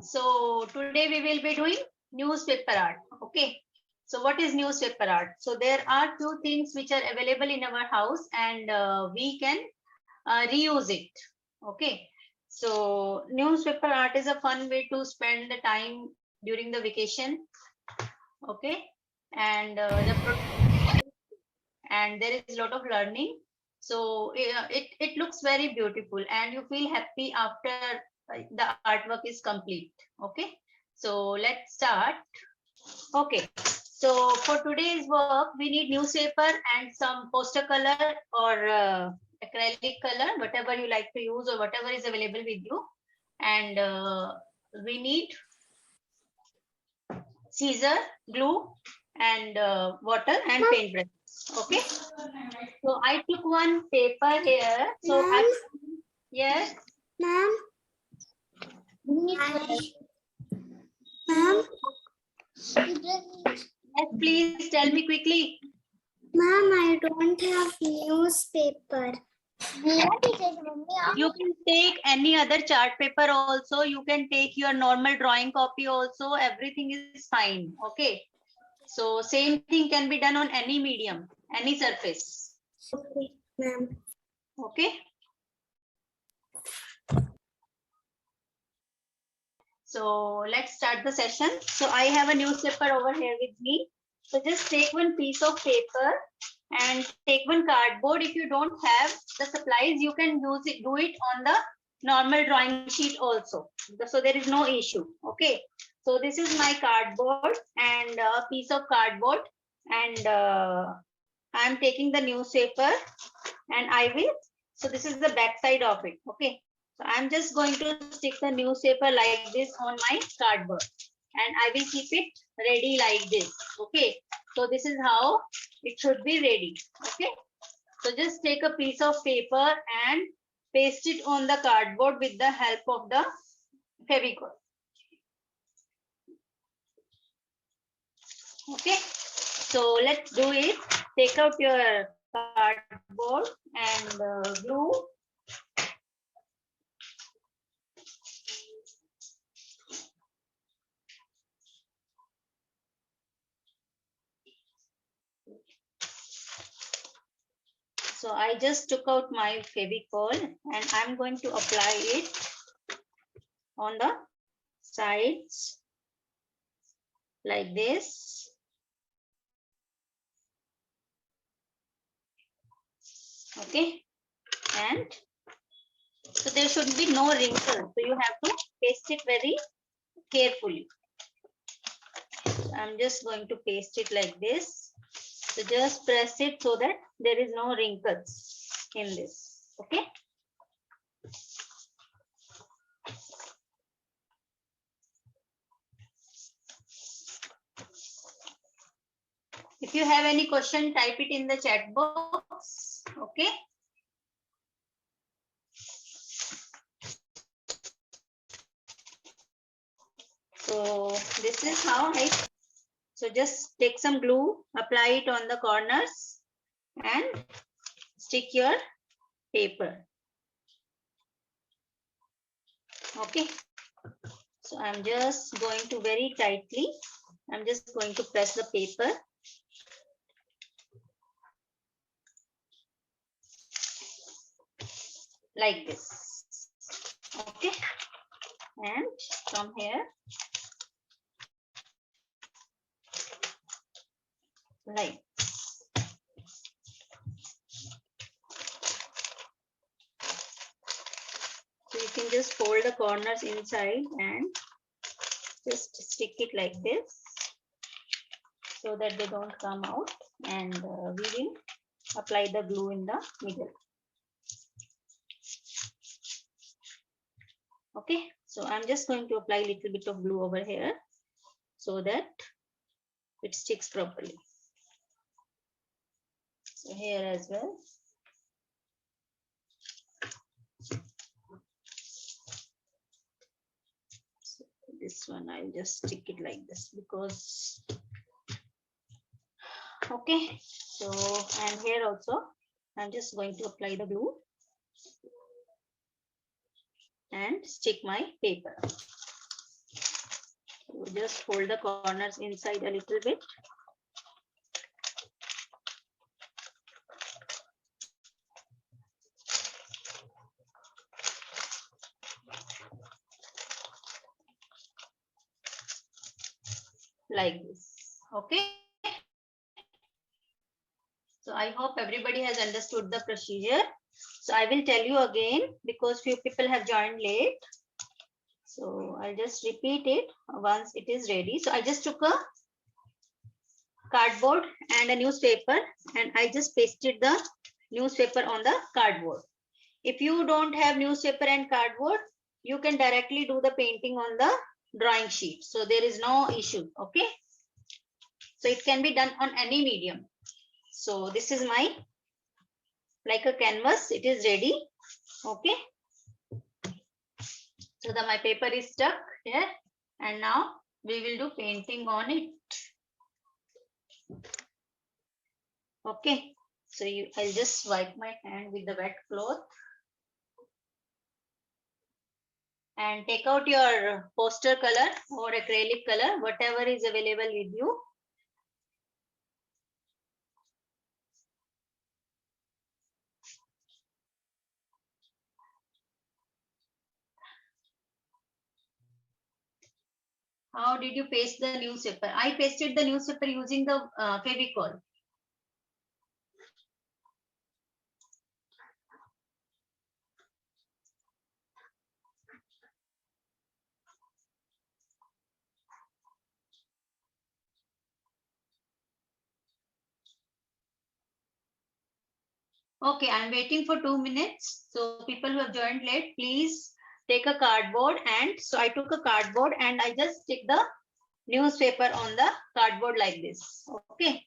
So today we will be doing newspaper art. Okay. So what is newspaper art? So there are few things which are available in our house and we can reuse it. Okay. So newspaper art is a fun way to spend the time during the vacation. Okay. And and there is a lot of learning. So it looks very beautiful and you feel happy after the artwork is complete. Okay. So let's start. Okay. So for today's work, we need newspaper and some poster color or acrylic color, whatever you like to use or whatever is available with you. And we need scissor, glue, and water and paintbrush. Okay. So I took one paper here. So yes. Ma'am, Yes, please tell me quickly. Ma'am, I don't have newspaper. You can take any other chart paper also. You can take your normal drawing copy also. Everything is fine. Okay. So same thing can be done on any medium, any surface. Okay, ma'am. Okay. So let's start the session. So I have a newspaper over here with me. So just take one piece of paper and take one cardboard. If you don't have the supplies, you can use it, do it on the normal drawing sheet also. So there is no issue. Okay. So this is my cardboard and a piece of cardboard, and I'm taking the newspaper and I will. So this is the back side of it. Okay. So I'm just going to stick the newspaper like this on my cardboard and I will keep it ready like this. Okay. So this is how it should be ready. Okay. So just take a piece of paper and paste it on the cardboard with the help of the Fevicol. Okay. So let's do it. Take out your cardboard and glue. So I just took out my Fevicol and I'm going to apply it on the sides like this. Okay. And so there should be no wrinkles. So you have to paste it very carefully. So I'm just going to paste it like this. So just press it so that there is no wrinkles in this. Okay. If you have any question, type it in the chat box. Okay. So this is how I. So just take some glue, apply it on the corners and stick your paper. Okay. So I'm just going to very tightly, I'm just going to press the paper. Like this. Okay. And from here, like so you can just fold the corners inside and just stick it like this so that they don't come out, and we will apply the glue in the middle. Okay, so I'm just going to apply a little bit of glue over here so that it sticks properly. So here as well. So this one I'll just stick it like this because okay. So and here also I'm just going to apply the glue and stick my paper. just fold the corners inside a little bit. Like this. Okay. So I hope everybody has understood the procedure. So I will tell you again because few people have joined late. So I'll just repeat it once it is ready. So I just took a cardboard and a newspaper and I just pasted the newspaper on the cardboard. If you don't have newspaper and cardboard, you can directly do the painting on the drawing sheet. So there is no issue. Okay. So it can be done on any medium. So this is my, like a canvas, it is ready. Okay. So my paper is stuck here and now we will do painting on it. Okay. So I'll just wipe my hand with the wet cloth. And take out your poster color or acrylic color, whatever is available with you. How did you paste the newspaper? I pasted the newspaper using the Fevicol. Okay, I'm waiting for 2 minutes. So people who have joined late, please take a cardboard. And so I took a cardboard and I just stick the newspaper on the cardboard like this. Okay.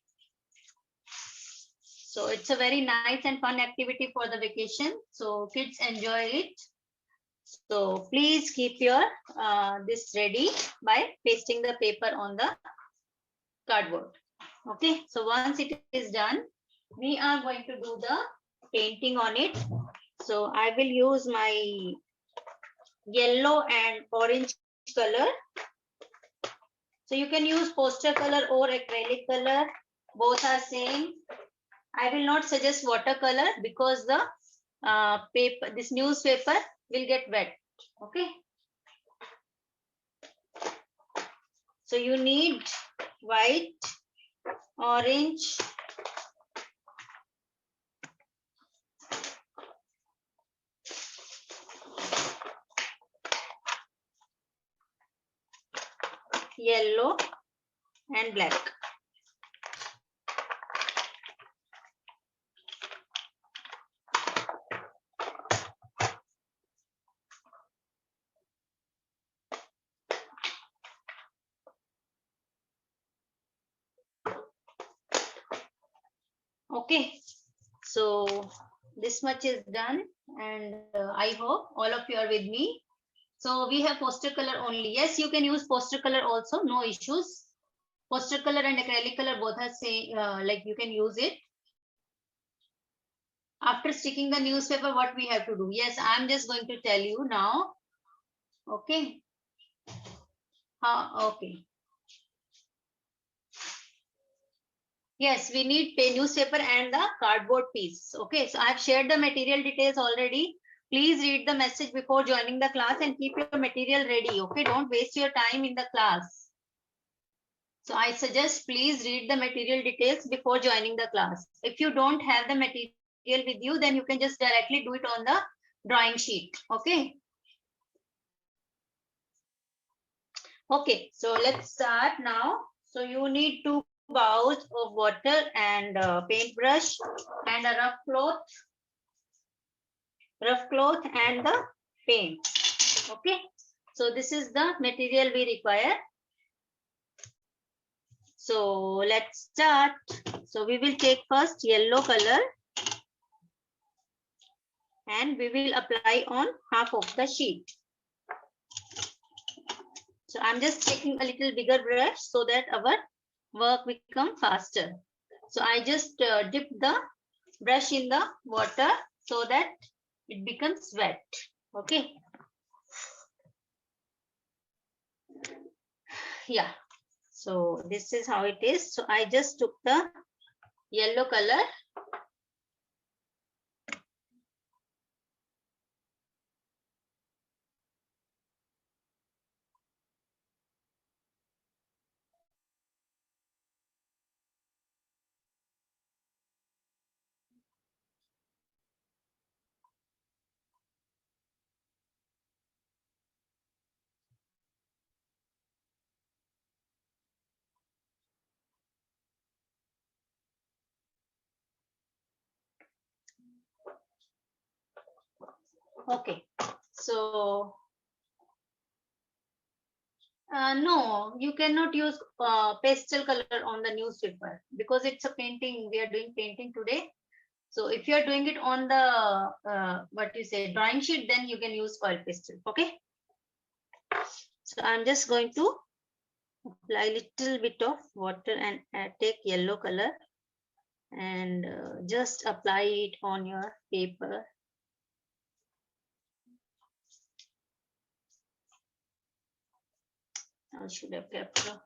So it's a very nice and fun activity for the vacation. So kids enjoy it. So please keep your this ready by pasting the paper on the cardboard. Okay. So once it is done, we are going to do the painting on it. So I will use my yellow and orange color. So you can use poster color or acrylic color. Both are same. I will not suggest watercolor because the paper, this newspaper will get wet. Okay. So you need white, orange, yellow and black. Okay, so this much is done and I hope all of you are with me. So we have poster color only. Yes, you can use poster color also, no issues. Poster color and acrylic color both are same, like you can use it. After sticking the newspaper, what we have to do? Yes, I'm just going to tell you now. Okay. Okay. Yes, we need newspaper and the cardboard piece. Okay, so I've shared the material details already. Please read the message before joining the class and keep your material ready. Okay, don't waste your time in the class. So I suggest please read the material details before joining the class. If you don't have the material with you, then you can just directly do it on the drawing sheet. Okay. Okay, so let's start now. So you need 2 bowls of water and a paintbrush and a rough cloth and the paint. Okay, so this is the material we require. So let's start. So we will take first yellow color and we will apply on half of the sheet. So I'm just taking a little bigger brush so that our work become faster. So I just dip the brush in the water so that it becomes wet. Okay. Yeah, so this is how it is. So I just took the yellow color. Okay, so no, you cannot use pastel color on the newspaper because it's a painting. We are doing painting today. So if you are doing it on the what you say drawing sheet, then you can use oil pastel. Okay. So I'm just going to apply little bit of water and take yellow color and just apply it on your paper. I should have kept a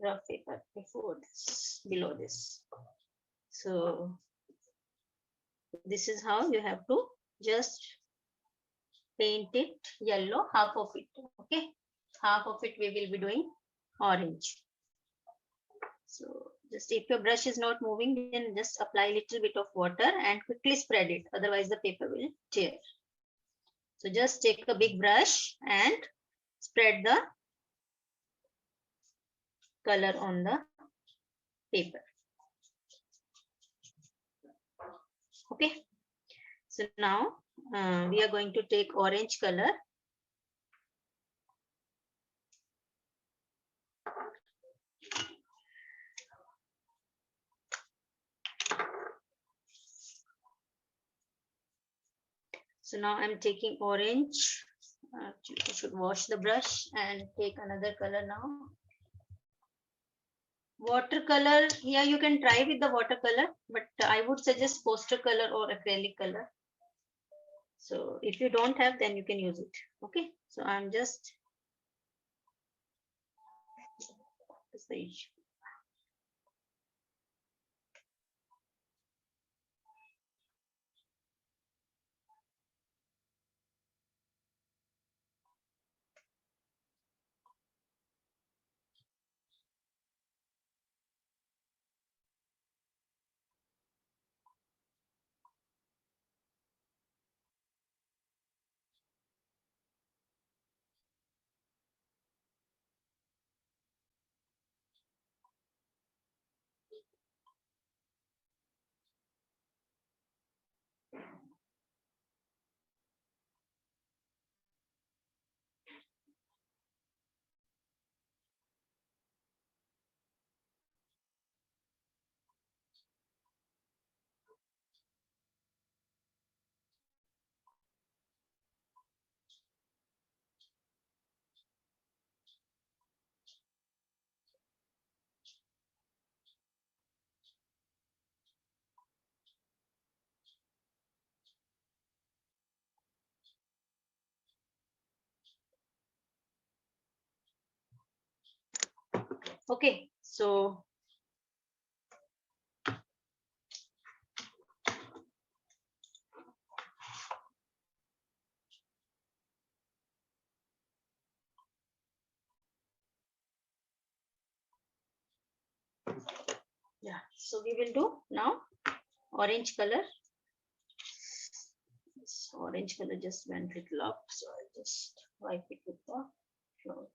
rough paper before this, below this. So this is how you have to just paint it yellow, half of it. Okay, half of it we will be doing orange. So just if your brush is not moving, then just apply a little bit of water and quickly spread it. Otherwise the paper will tear. So just take a big brush and spread the color on the paper. Okay. So now we are going to take orange color. So now I'm taking orange. Actually, I should wash the brush and take another color now. Watercolor, yeah, you can try with the watercolor, but I would suggest poster color or acrylic color. So if you don't have, then you can use it. Okay, so I'm just what's the issue? Okay, so yeah, so we will do now orange color. This orange color just went little up, so I'll just wipe it with the cloth.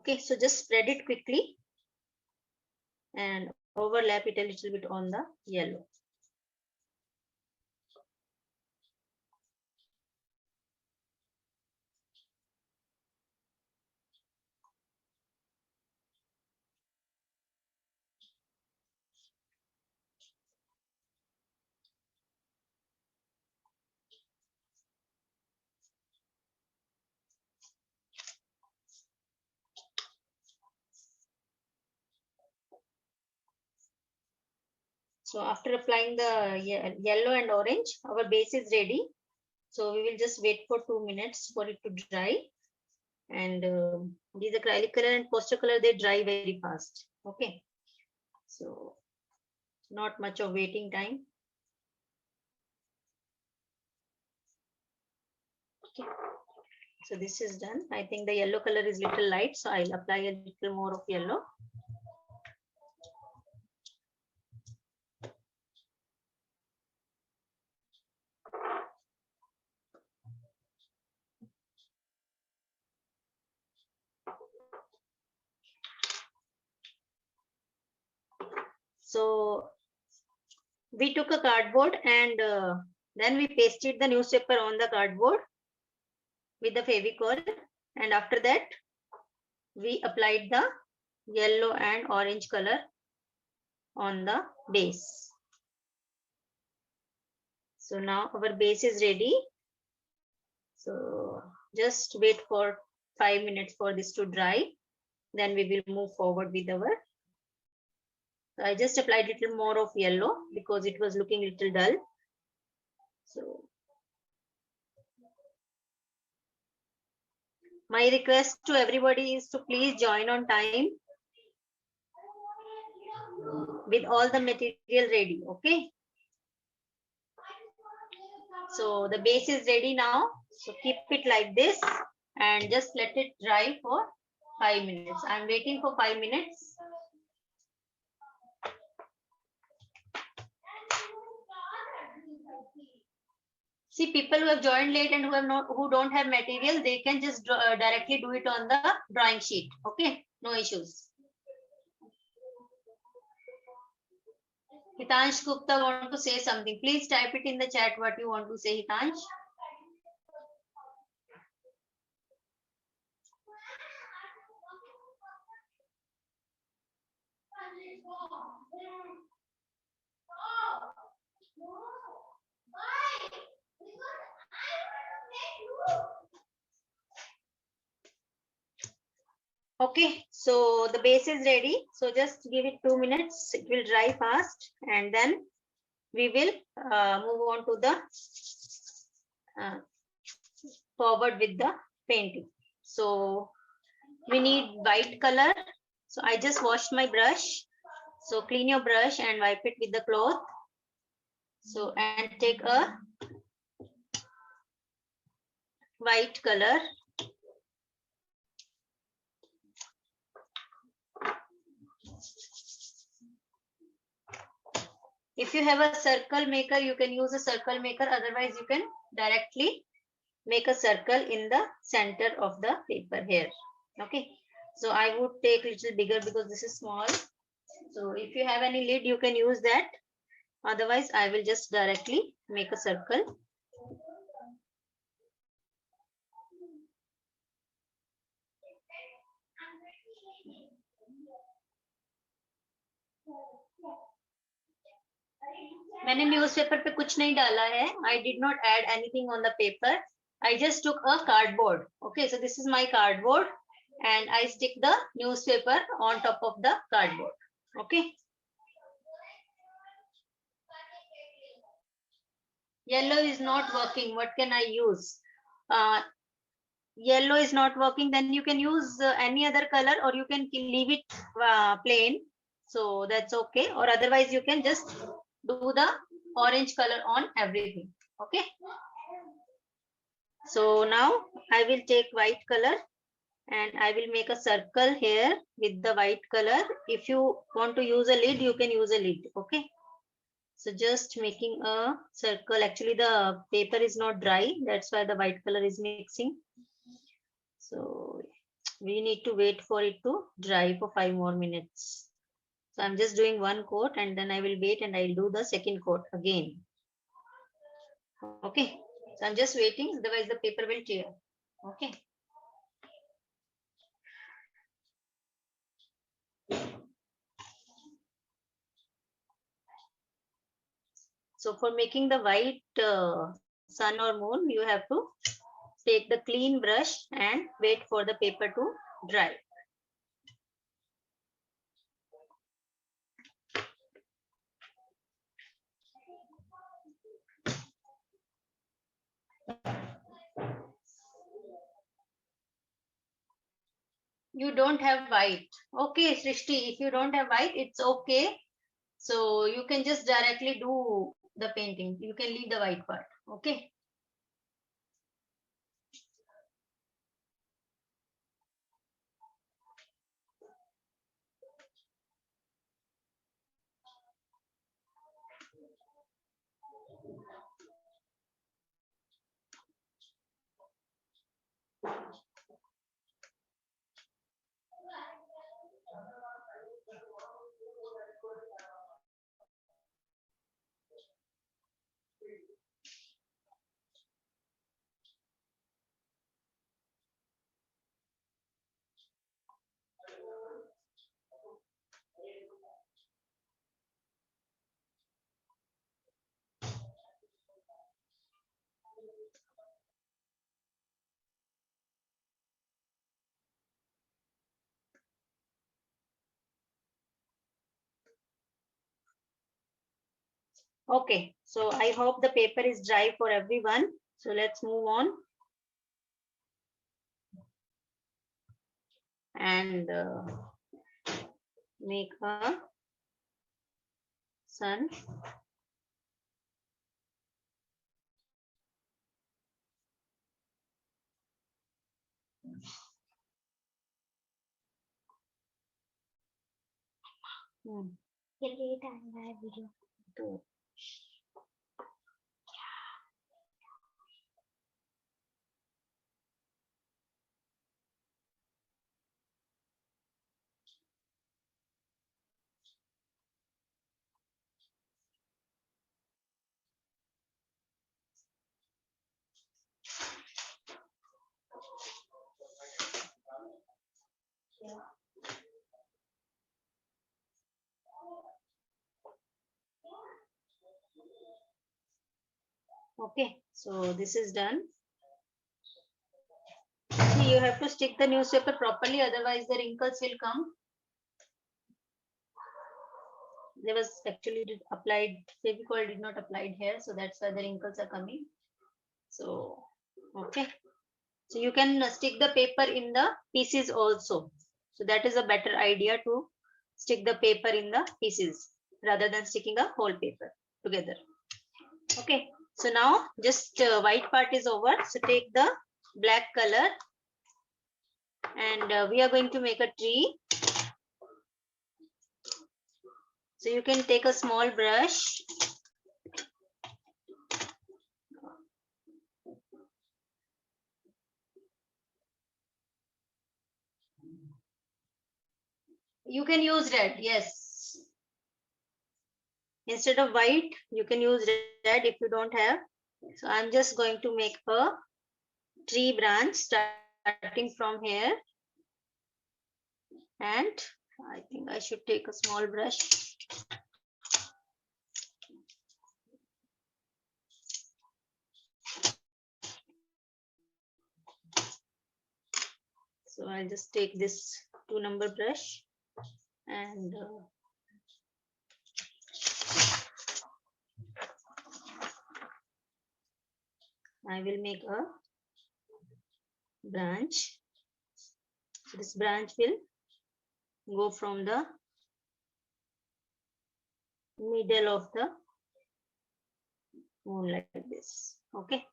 Okay, so just spread it quickly and overlap it a little bit on the yellow. So after applying the yellow and orange, our base is ready. So we will just wait for 2 minutes for it to dry. And these acrylic color and poster color, they dry very fast. Okay. So not much of waiting time. Okay. So this is done. I think the yellow color is little light, so I'll apply a little more of yellow. So we took a cardboard and then we pasted the newspaper on the cardboard with the Fevicol, and after that we applied the yellow and orange color on the base. So now our base is ready. So just wait for 5 minutes for this to dry. Then we will move forward with our. I just applied a little more of yellow because it was looking a little dull. So my request to everybody is to please join on time with all the material ready. Okay. So the base is ready now. So keep it like this and just let it dry for 5 minutes. I'm waiting for 5 minutes. See, people who have joined late and who don't have material, they can just directly do it on the drawing sheet. Okay, no issues. Hitansh Gupta want to say something. Please type it in the chat what you want to say, Hitansh. Okay, so the base is ready. So just give it 2 minutes. It will dry fast, and then we will move on to the forward with the painting. So we need white color. So I just washed my brush. So clean your brush and wipe it with the cloth. So and take a white color. If you have a circle maker, you can use a circle maker. Otherwise, you can directly make a circle in the center of the paper here. Okay. So I would take a little bigger because this is small. So if you have any lid, you can use that. Otherwise, I will just directly make a circle. मैंने newspaper पे कुछ नहीं डाला है. I did not add anything on the paper. I just took a cardboard. Okay, so this is my cardboard, and I stick the newspaper on top of the cardboard. Okay. Yellow is not working. What can I use? Yellow is not working. Then you can use any other color, or you can leave it plain. So that's okay. Or otherwise, you can just do the orange color on everything. Okay. So now I will take white color and I will make a circle here with the white color. If you want to use a lid, you can use a lid. Okay. So just making a circle. Actually, the paper is not dry. That's why the white color is mixing. So we need to wait for it to dry for 5 more minutes. So I'm just doing one coat and then I will wait and I'll do the second coat again. Okay. So I'm just waiting, otherwise the paper will tear. Okay. So for making the white sun or moon, you have to take the clean brush and wait for the paper to dry. You don't have white. Okay, Srishti, if you don't have white, it's okay. So you can just directly do the painting. You can leave the white part. Okay. Okay. So I hope the paper is dry for everyone. So let's move on. And make a sun. Delete and my video. Two. Okay, so this is done. See, you have to stick the newspaper properly, otherwise the wrinkles will come. There was actually applied, Fevicol did not applied here, so that's why the wrinkles are coming. So, okay. So you can stick the paper in the pieces also. So that is a better idea, to stick the paper in the pieces rather than sticking a whole paper together. Okay. So now just white part is over. So take the black color and we are going to make a tree. So you can take a small brush. You can use red, yes. Instead of white, you can use red if you don't have. So I'm just going to make a tree branch starting from here. And I think I should take a small brush. So I'll just take this 2 number brush and I will make a branch. So this branch will go from the middle of the moon like this. Okay.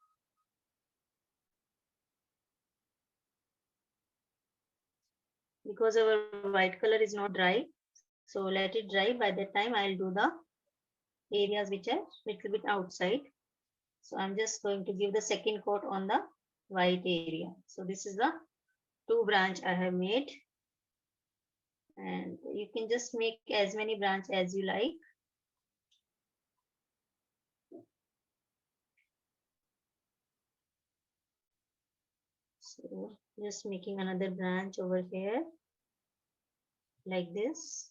Because our white color is not dry, so let it dry. By that time I'll do the areas which are little bit outside. So I'm just going to give the second coat on the white area. So this is the 2 branch I have made, and you can just make as many branch as you like. So just making another branch over here like this.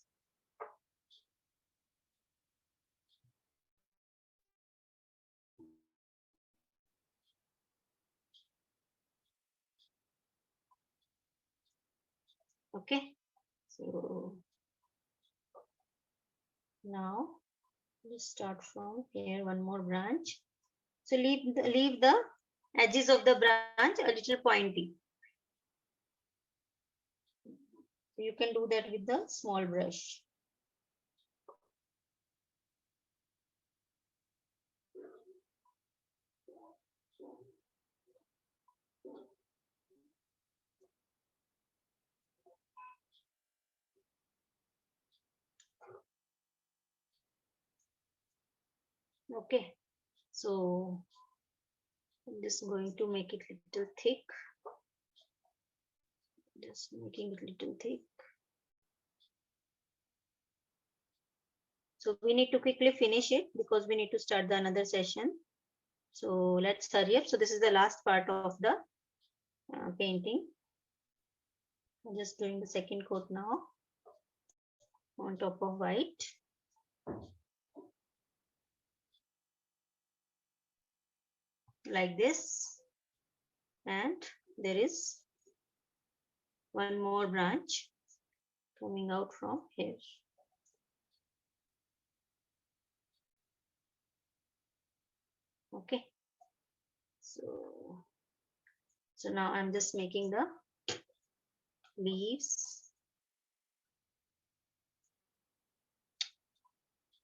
Okay, so now just start from here, one more branch. So leave the edges of the branch a little pointy. You can do that with the small brush. Okay, so I'm just going to make it little thick. Just making it little thick. So we need to quickly finish it because we need to start the another session. So let's hurry up. So this is the last part of the painting. I'm just doing the second coat now on top of white. Like this. And there is one more branch coming out from here. Okay. So now I'm just making the leaves.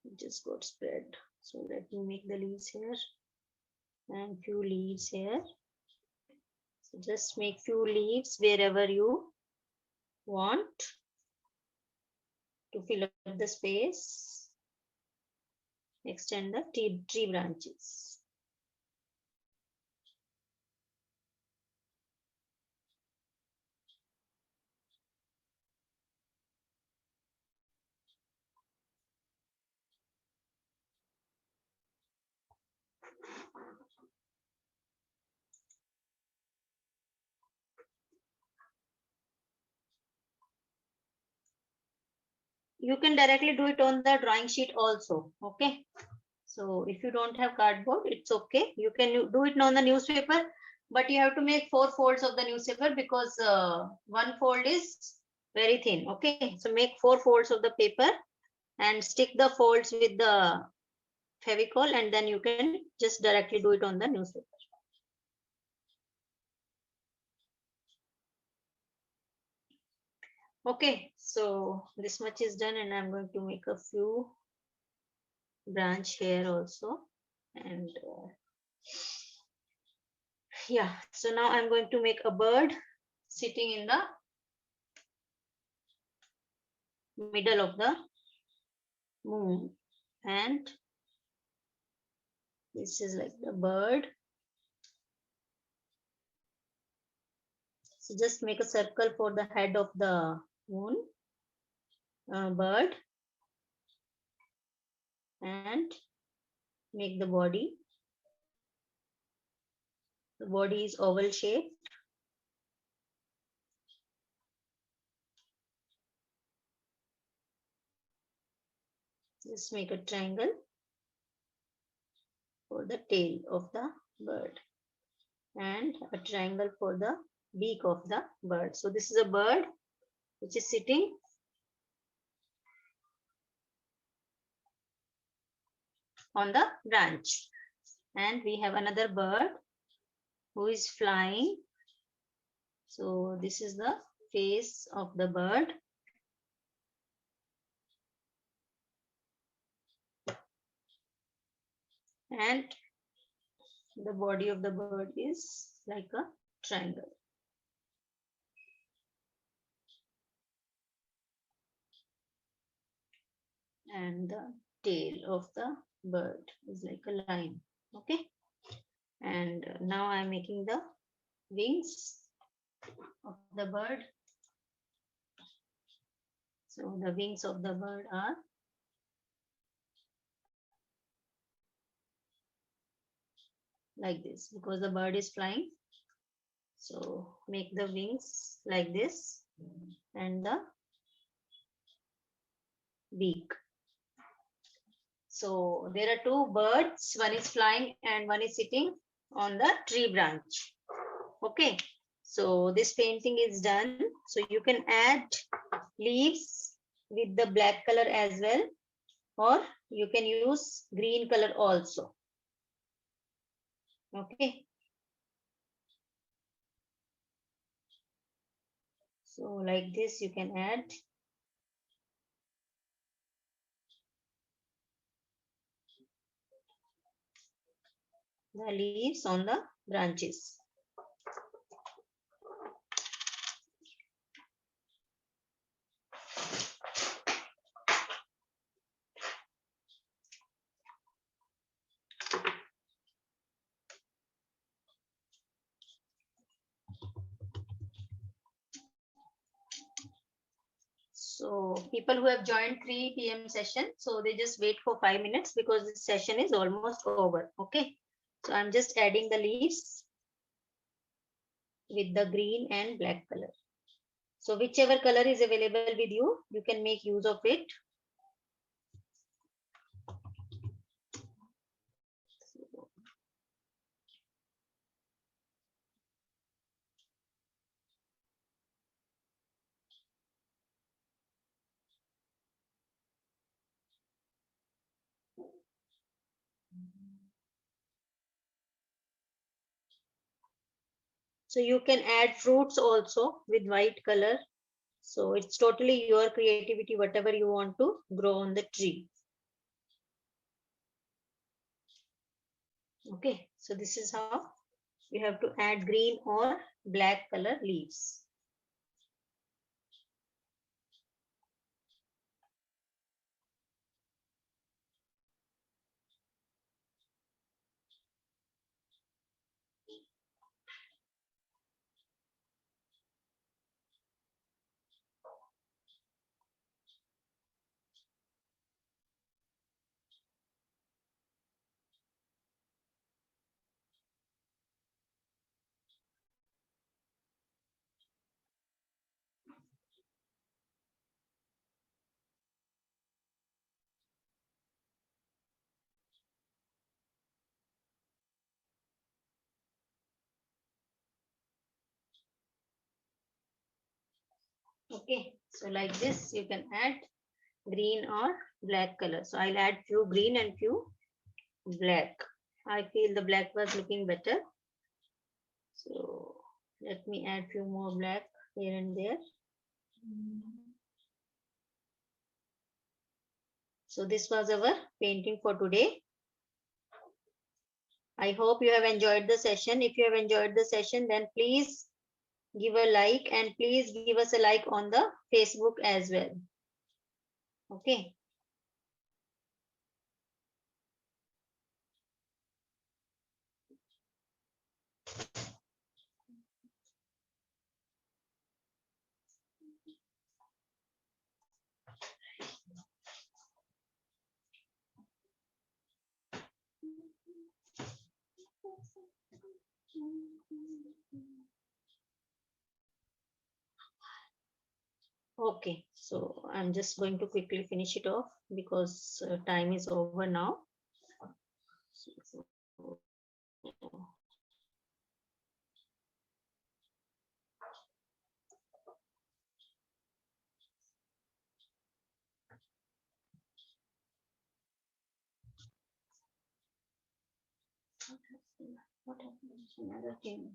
It just got spread. So let me make the leaves here and few leaves here. So just make few leaves wherever you want to fill up the space. Extend the tree branches. You can directly do it on the drawing sheet also. Okay. So if you don't have cardboard, it's okay. You can do it on the newspaper, but you have to make 4 folds of the newspaper because one fold is very thin. Okay. So make 4 folds of the paper and stick the folds with the Fevicol, and then you can just directly do it on the newspaper. Okay, so this much is done, and I'm going to make a few branch here also. And yeah, so now I'm going to make a bird sitting in the middle of the moon, and this is like the bird. So just make a circle for the head of the moon bird, and make the body. The body is oval shaped. Just make a triangle for the tail of the bird and a triangle for the beak of the bird. So this is a bird which is sitting on the branch, and we have another bird who is flying. So this is the face of the bird. And the body of the bird is like a triangle. And the tail of the bird is like a line. Okay. And now I'm making the wings of the bird. So the wings of the bird are like this because the bird is flying. So make the wings like this and the beak. So there are 2 birds, one is flying and one is sitting on the tree branch. Okay, so this painting is done. So you can add leaves with the black color as well, or you can use green color also. Okay, So like this you can add. The leaves on the branches. So people who have joined 3 p.m. session, so they just wait for 5 minutes because this session is almost over. Okay. So I'm just adding the leaves with the green and black color. So whichever color is available with you, you can make use of it. So you can add fruits also with white color. So it's totally your creativity, whatever you want to grow on the tree. Okay, so this is how you have to add green or black color leaves. Okay, so like this you can add green or black color. So I'll add few green and few black. I feel the black was looking better. So let me add few more black here and there. So this was our painting for today. I hope you have enjoyed the session. If you have enjoyed the session, then please give a like and please give us a like on the Facebook as well. Okay. Okay, so I'm just going to quickly finish it off because time is over now. What happened? Another thing.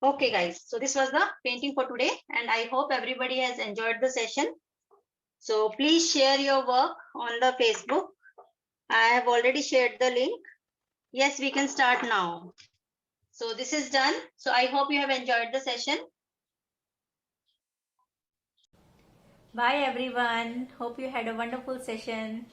Okay, guys. So this was the painting for today, and I hope everybody has enjoyed the session. So please share your work on the Facebook. I have already shared the link. Yes, we can start now. So this is done. So I hope you have enjoyed the session. Bye everyone. Hope you had a wonderful session.